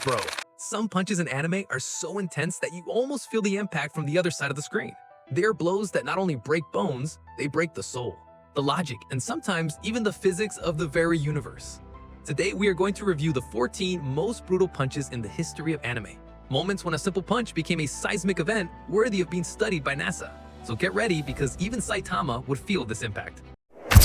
Bro, some punches in anime are so intense that you almost feel the impact from the other side of the screen. They are blows that not only break bones, they break the soul, the logic, and sometimes even the physics of the very universe. Today, we are going to review the 14 most brutal punches in the history of anime. Moments when a simple punch became a seismic event worthy of being studied by NASA. So get ready, because even Saitama would feel this impact.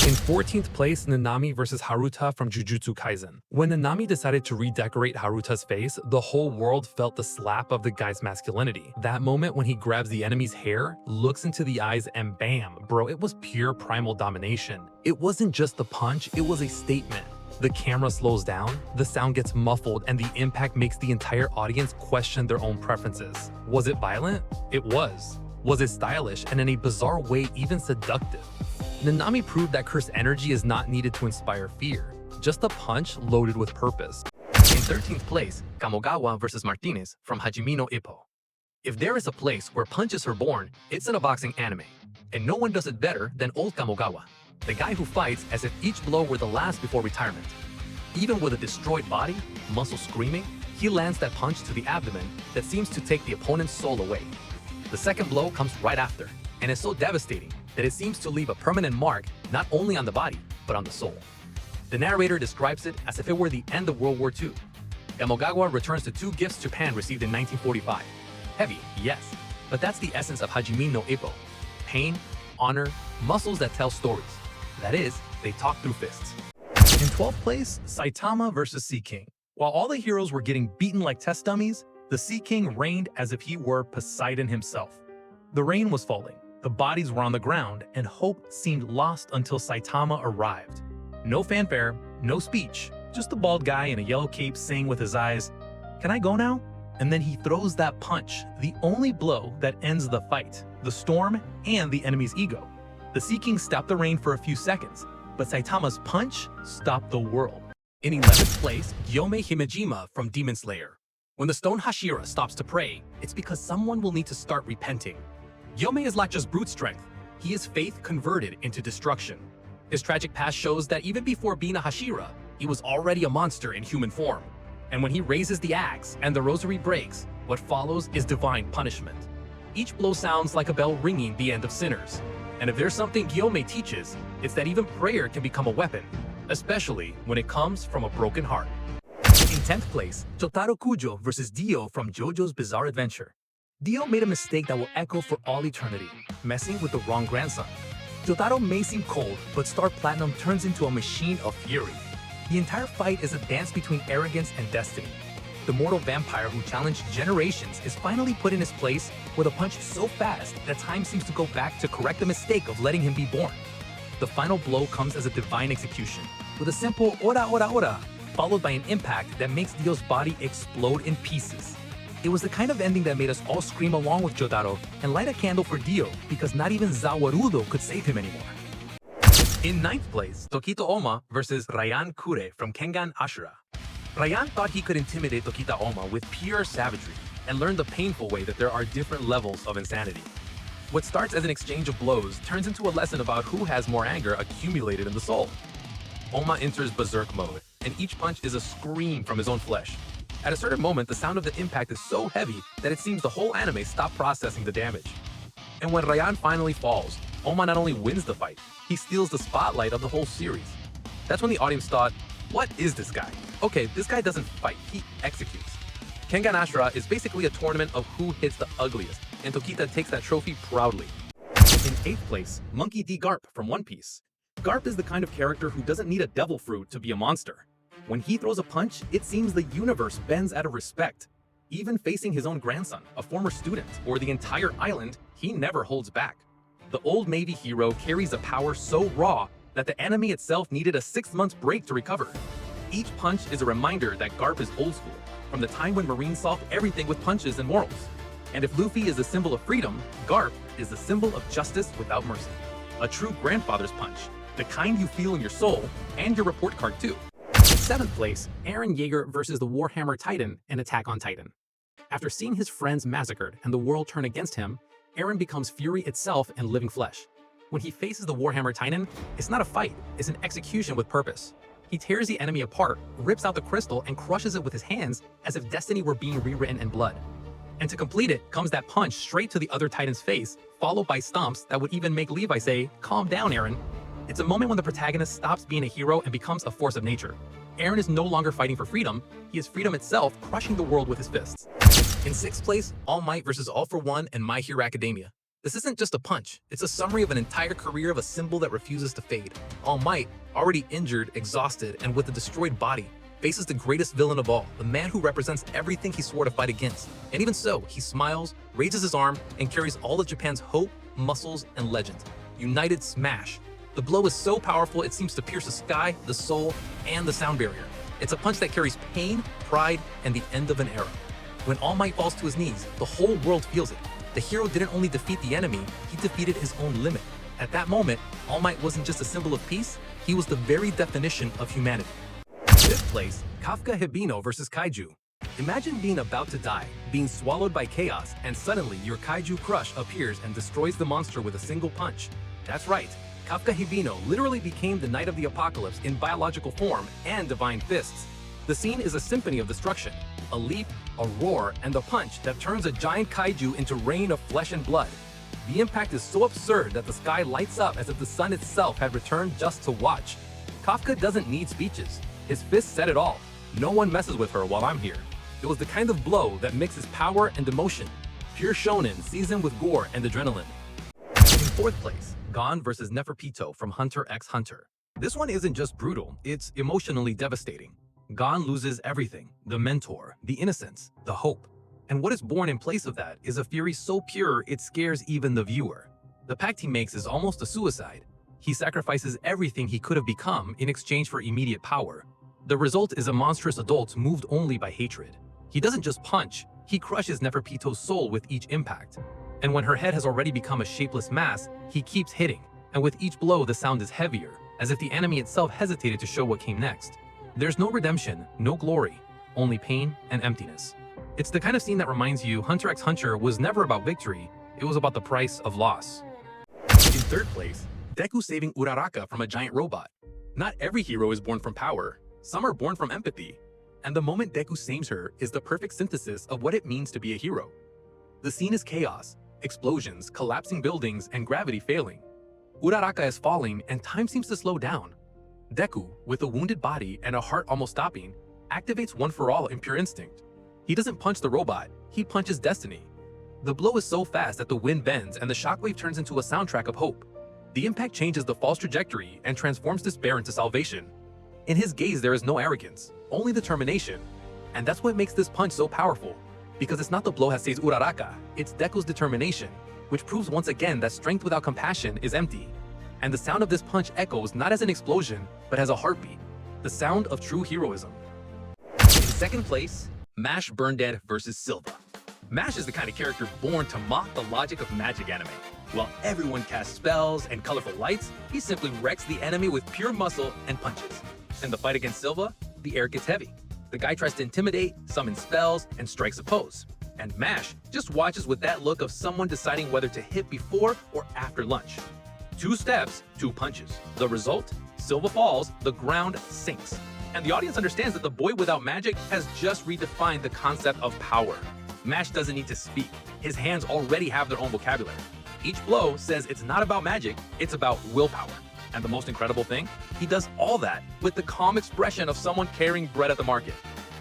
In 14th place, Nanami vs Haruta from Jujutsu Kaisen. When Nanami decided to redecorate Haruta's face, the whole world felt the slap of the guy's masculinity. That moment when he grabs the enemy's hair, looks into the eyes, and bam, bro, it was pure primal domination. It wasn't just the punch, it was a statement. The camera slows down, the sound gets muffled, and the impact makes the entire audience question their own preferences. Was it violent? It was. Was it stylish and in a bizarre way even seductive? Nanami proved that cursed energy is not needed to inspire fear, just a punch loaded with purpose. In 13th place, Kamogawa vs Martinez from Hajime no Ippo. If there is a place where punches are born, it's in a boxing anime. And no one does it better than old Kamogawa, the guy who fights as if each blow were the last before retirement. Even with a destroyed body, muscles screaming, he lands that punch to the abdomen that seems to take the opponent's soul away. The second blow comes right after, and is so devastating that it seems to leave a permanent mark not only on the body, but on the soul. The narrator describes it as if it were the end of World War II. Kamogawa returns to two gifts Japan received in 1945. Heavy, yes, but that's the essence of Hajime no Ippo. Pain, honor, muscles that tell stories. That is, they talk through fists. In 12th place, Saitama vs Sea King. While all the heroes were getting beaten like test dummies, the Sea King reigned as if he were Poseidon himself. The rain was falling, the bodies were on the ground, and hope seemed lost until Saitama arrived. No fanfare, no speech, just a bald guy in a yellow cape saying with his eyes, "Can I go now?" And then he throws that punch, the only blow that ends the fight, the storm, and the enemy's ego. The Sea King stopped the rain for a few seconds, but Saitama's punch stopped the world. In 11th place, Gyome Himejima from Demon Slayer. When the stone Hashira stops to pray, it's because someone will need to start repenting. Gyome is not just brute strength, he is faith converted into destruction. His tragic past shows that even before being a Hashira, he was already a monster in human form. And when he raises the axe and the rosary breaks, what follows is divine punishment. Each blow sounds like a bell ringing the end of sinners. And if there's something Gyome teaches, it's that even prayer can become a weapon, especially when it comes from a broken heart. In 10th place, Jotaro Kujo vs Dio from JoJo's Bizarre Adventure. Dio made a mistake that will echo for all eternity, messing with the wrong grandson. Jotaro may seem cold, but Star Platinum turns into a machine of fury. The entire fight is a dance between arrogance and destiny. The mortal vampire who challenged generations is finally put in his place with a punch so fast that time seems to go back to correct the mistake of letting him be born. The final blow comes as a divine execution, with a simple ora ora ora, followed by an impact that makes Dio's body explode in pieces. It was the kind of ending that made us all scream along with Jotaro and light a candle for Dio, because not even Zawarudo could save him anymore. In 9th place, Tokito Oma vs Ryan Kure from Kengan Ashura. Ryan thought he could intimidate Tokita Oma with pure savagery and learned the painful way that there are different levels of insanity. What starts as an exchange of blows turns into a lesson about who has more anger accumulated in the soul. Oma enters berserk mode, and each punch is a scream from his own flesh. At a certain moment, the sound of the impact is so heavy that it seems the whole anime stopped processing the damage. And when Ryan finally falls, Oma not only wins the fight, he steals the spotlight of the whole series. That's when the audience thought, what is this guy? Okay, this guy doesn't fight, he executes. Kengan Ashura is basically a tournament of who hits the ugliest, and Tokita takes that trophy proudly. In 8th place, Monkey D. Garp from One Piece. Garp is the kind of character who doesn't need a devil fruit to be a monster. When he throws a punch, it seems the universe bends out of respect. Even facing his own grandson, a former student, or the entire island, he never holds back. The old Navy hero carries a power so raw that the enemy itself needed a 6-month break to recover. Each punch is a reminder that Garp is old school, from the time when Marines solved everything with punches and morals. And if Luffy is the symbol of freedom, Garp is the symbol of justice without mercy. A true grandfather's punch, the kind you feel in your soul, and your report card too. In 7th place, Eren Yeager vs the Warhammer Titan in Attack on Titan. After seeing his friends massacred and the world turn against him, Eren becomes fury itself in living flesh. When he faces the Warhammer Titan, it's not a fight, it's an execution with purpose. He tears the enemy apart, rips out the crystal, and crushes it with his hands as if destiny were being rewritten in blood. And to complete it comes that punch straight to the other Titan's face, followed by stomps that would even make Levi say, "Calm down, Eren." It's a moment when the protagonist stops being a hero and becomes a force of nature. Eren is no longer fighting for freedom, he is freedom itself, crushing the world with his fists. In 6th place, All Might vs. All for One and My Hero Academia. This isn't just a punch, it's a summary of an entire career of a symbol that refuses to fade. All Might, already injured, exhausted, and with a destroyed body, faces the greatest villain of all, the man who represents everything he swore to fight against. And even so, he smiles, raises his arm, and carries all of Japan's hope, muscles, and legend. United smash. The blow is so powerful it seems to pierce the sky, the soul, and the sound barrier. It's a punch that carries pain, pride, and the end of an era. When All Might falls to his knees, the whole world feels it. The hero didn't only defeat the enemy, he defeated his own limit. At that moment, All Might wasn't just a symbol of peace, he was the very definition of humanity. 5th place, Kafka Hibino vs. Kaiju. Imagine being about to die, being swallowed by chaos, and suddenly your Kaiju crush appears and destroys the monster with a single punch. That's right, Kafka Hibino literally became the Knight of the Apocalypse in biological form and divine fists. The scene is a symphony of destruction, a leap, a roar, and a punch that turns a giant kaiju into rain of flesh and blood. The impact is so absurd that the sky lights up as if the sun itself had returned just to watch. Kafka doesn't need speeches. His fists said it all. No one messes with her while I'm here. It was the kind of blow that mixes power and emotion. Pure shonen seasoned with gore and adrenaline. In 4th place, Gon vs. Neferpito from Hunter x Hunter. This one isn't just brutal, it's emotionally devastating. Gon loses everything, the mentor, the innocence, the hope. And what is born in place of that is a fury so pure it scares even the viewer. The pact he makes is almost a suicide. He sacrifices everything he could have become in exchange for immediate power. The result is a monstrous adult moved only by hatred. He doesn't just punch, he crushes Neferpito's soul with each impact. And when her head has already become a shapeless mass, he keeps hitting, and with each blow the sound is heavier, as if the enemy itself hesitated to show what came next. There's no redemption, no glory, only pain and emptiness. It's the kind of scene that reminds you Hunter x Hunter was never about victory, it was about the price of loss. In 3rd place, Deku saving Uraraka from a giant robot. Not every hero is born from power, some are born from empathy. And the moment Deku saves her is the perfect synthesis of what it means to be a hero. The scene is chaos, explosions, collapsing buildings, and gravity failing. Uraraka is falling and time seems to slow down. Deku, with a wounded body and a heart almost stopping, activates One for All in pure instinct. He doesn't punch the robot, he punches destiny. The blow is so fast that the wind bends and the shockwave turns into a soundtrack of hope. The impact changes the fall's trajectory and transforms despair into salvation. In his gaze there is no arrogance, only determination. And that's what makes this punch so powerful. Because it's not the blow that saves Uraraka, it's Deku's determination, which proves once again that strength without compassion is empty. And the sound of this punch echoes not as an explosion, but as a heartbeat, the sound of true heroism. In 2nd place, Mash Burndead vs. Silva. Mash is the kind of character born to mock the logic of magic anime. While everyone casts spells and colorful lights, he simply wrecks the enemy with pure muscle and punches. In the fight against Silva, the air gets heavy. The guy tries to intimidate, summon spells, and strikes a pose. And Mash just watches with that look of someone deciding whether to hit before or after lunch. 2 steps, 2 punches. The result? Silva falls, the ground sinks. And the audience understands that the boy without magic has just redefined the concept of power. Mash doesn't need to speak. His hands already have their own vocabulary. Each blow says it's not about magic, it's about willpower. And the most incredible thing? He does all that with the calm expression of someone carrying bread at the market.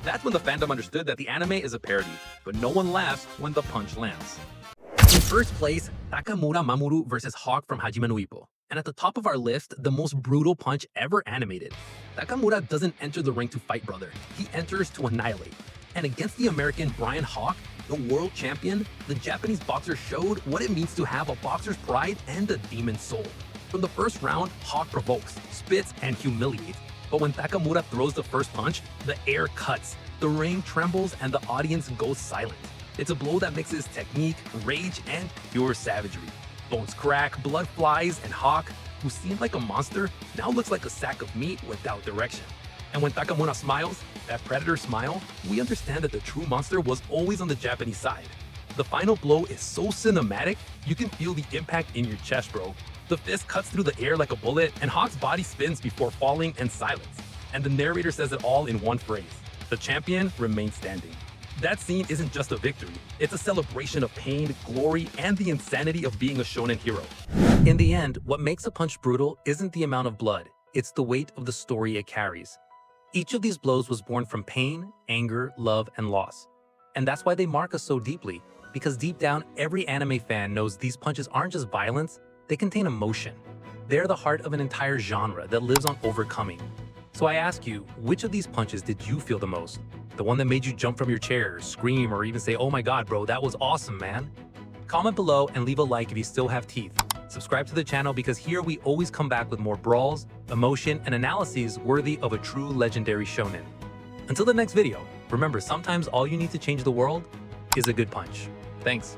That's when the fandom understood that the anime is a parody, but no one laughs when the punch lands. In 1st place, Takamura Mamoru vs. Hawk from Hajime no Ippo. And at the top of our list, the most brutal punch ever animated. Takamura doesn't enter the ring to fight, brother. He enters to annihilate. And against the American Brian Hawk, the world champion, the Japanese boxer showed what it means to have a boxer's pride and a demon soul. From the first round, Hawk provokes, spits, and humiliates. But when Takamura throws the first punch, the air cuts, the ring trembles, and the audience goes silent. It's a blow that mixes technique, rage, and pure savagery. Bones crack, blood flies, and Hawk, who seemed like a monster, now looks like a sack of meat without direction. And when Takamura smiles, that predator smile, we understand that the true monster was always on the Japanese side. The final blow is so cinematic, you can feel the impact in your chest, bro. The fist cuts through the air like a bullet, and Hawk's body spins before falling in silence. and the narrator says it all in one phrase: the champion remains standing. That scene isn't just a victory, it's a celebration of pain, glory, and the insanity of being a shonen hero. In the end, what makes a punch brutal isn't the amount of blood, it's the weight of the story it carries. Each of these blows was born from pain, anger, love, and loss. And that's why they mark us so deeply, because deep down, every anime fan knows these punches aren't just violence, they contain emotion. They're the heart of an entire genre that lives on overcoming. So I ask you, which of these punches did you feel the most? The one that made you jump from your chair, scream, or even say, "Oh my god, bro, that was awesome, man"? Comment below and leave a like if you still have teeth. Subscribe to the channel because here we always come back with more brawls, emotion, and analyses worthy of a true legendary shonen. Until the next video, remember, sometimes all you need to change the world is a good punch. Thanks.